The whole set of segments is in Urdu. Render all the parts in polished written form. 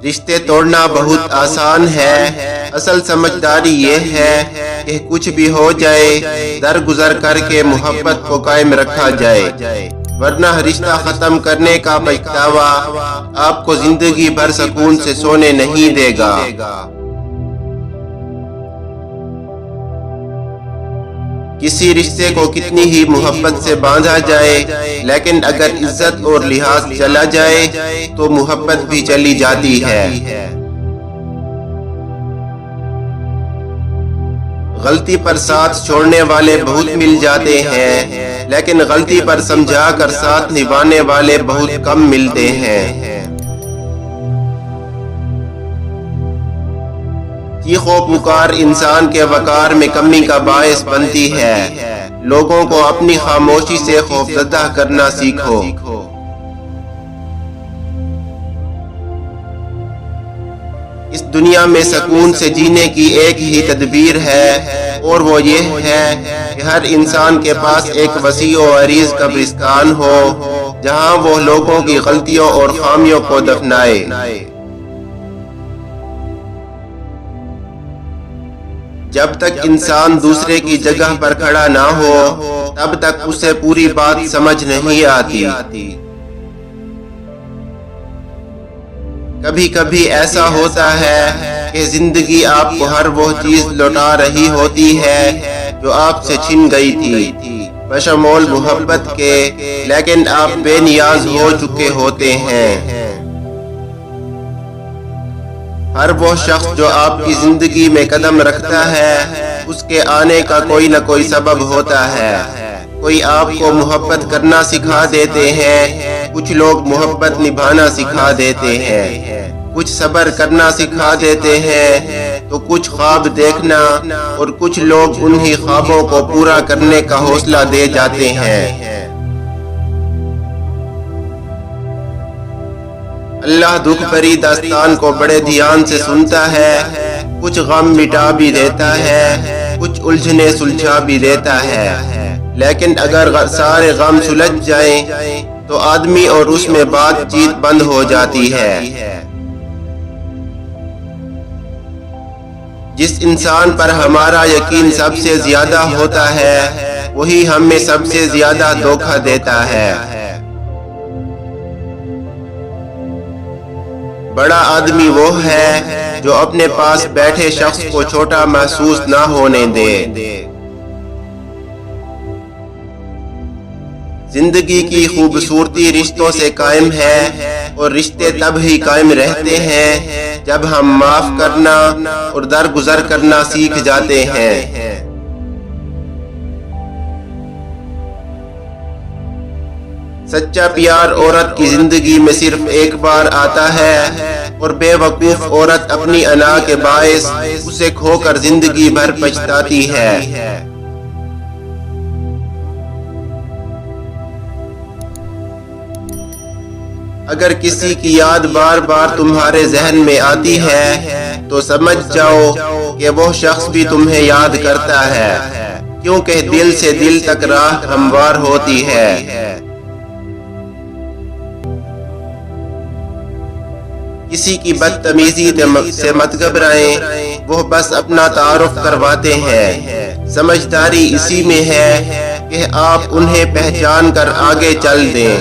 رشتے توڑنا بہت آسان ہے، اصل سمجھداری یہ ہے کہ کچھ بھی ہو جائے درگزر کر کے محبت کو قائم رکھا جائے، ورنہ رشتہ ختم کرنے کا پچھتاوا آپ کو زندگی بھر سکون سے سونے نہیں دے گا۔ کسی رشتے کو کتنی ہی محبت سے باندھا جائے، لیکن اگر عزت اور لحاظ چلا جائے تو محبت بھی چلی جاتی ہے۔ غلطی پر ساتھ چھوڑنے والے بہت مل جاتے ہیں، لیکن غلطی پر سمجھا کر ساتھ نبھانے والے بہت کم ملتے ہیں۔ چیخ و پکار انسان کے وقار میں کمی کا باعث بنتی ہے۔ لوگوں کو اپنی خاموشی سے خوفزدہ کرنا سیکھو۔ اس دنیا میں سکون سے جینے کی ایک ہی تدبیر ہے، اور وہ یہ ہے کہ ہر انسان کے پاس ایک وسیع و عریض قبرستان ہو، جہاں وہ لوگوں کی غلطیوں اور خامیوں کو دفنائے۔ جب تک انسان دوسرے کی جگہ پر کھڑا نہ ہو، تب تک اسے پوری بات سمجھ نہیں آتی۔ کبھی کبھی ایسا ہوتا ہے کہ زندگی آپ کو ہر وہ چیز لوٹا رہی ہوتی ہے جو آپ سے چھن گئی تھی، بشمول محبت کے، لیکن آپ بے نیاز ہو چکے ہوتے ہیں۔ ہر وہ شخص جو آپ کی زندگی میں قدم رکھتا ہے، اس کے آنے کا کوئی نہ کوئی سبب ہوتا ہے۔ کوئی آپ کو محبت کرنا سکھا دیتے ہیں، کچھ لوگ محبت نبھانا سکھا دیتے ہیں، کچھ صبر کرنا سکھا دیتے ہیں، تو کچھ خواب دیکھنا، اور کچھ لوگ انہی خوابوں کو پورا کرنے کا حوصلہ دے جاتے ہیں۔ اللہ دکھ بھری داستان کو بڑے دھیان سے سنتا ہے، کچھ غم مٹا بھی دیتا ہے، کچھ الجھنے سلجھا بھی دیتا ہے، لیکن اگر سارے غم سلجھ جائیں تو آدمی اور اس میں بات چیت بند ہو جاتی ہے۔ جس انسان پر ہمارا یقین سب سے زیادہ ہوتا ہے، وہی ہمیں سب سے زیادہ دھوکہ دیتا ہے۔ بڑا آدمی وہ ہے جو اپنے پاس بیٹھے شخص کو چھوٹا محسوس نہ ہونے دے۔ زندگی کی خوبصورتی رشتوں سے قائم ہے، اور رشتے تب ہی قائم رہتے ہیں جب ہم معاف کرنا اور درگزر کرنا سیکھ جاتے ہیں۔ سچا پیار عورت کی زندگی میں صرف ایک بار آتا ہے، اور بے وقوف عورت اپنی انا کے باعث اسے کھو کر زندگی بھر پچھتاتی ہے۔ اگر کسی کی یاد بار بار تمہارے ذہن میں آتی ہے تو سمجھ جاؤ کہ وہ شخص بھی تمہیں یاد کرتا ہے، کیونکہ دل سے دل تک راہ ہموار ہوتی ہے۔ کسی کی بدتمیزی سے مت گھبرائیں، وہ بس اپنا تعارف کرواتے ہیں۔ سمجھداری اسی میں ہے کہ آپ انہیں پہچان کر آگے چل دیں۔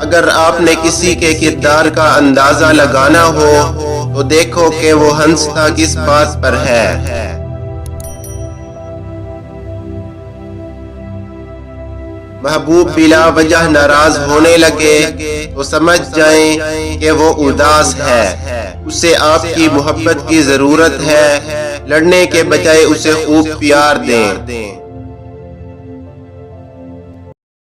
اگر آپ نے کسی کے کردار کا اندازہ لگانا ہو تو دیکھو کہ وہ ہنستا کس بات پر ہے۔ محبوب بلا وجہ ناراض ہونے لگے تو سمجھ جائیں کہ وہ اداس ہے، اسے آپ کی محبت کی ضرورت ہے، لڑنے کے بجائے اسے خوب پیار دیں۔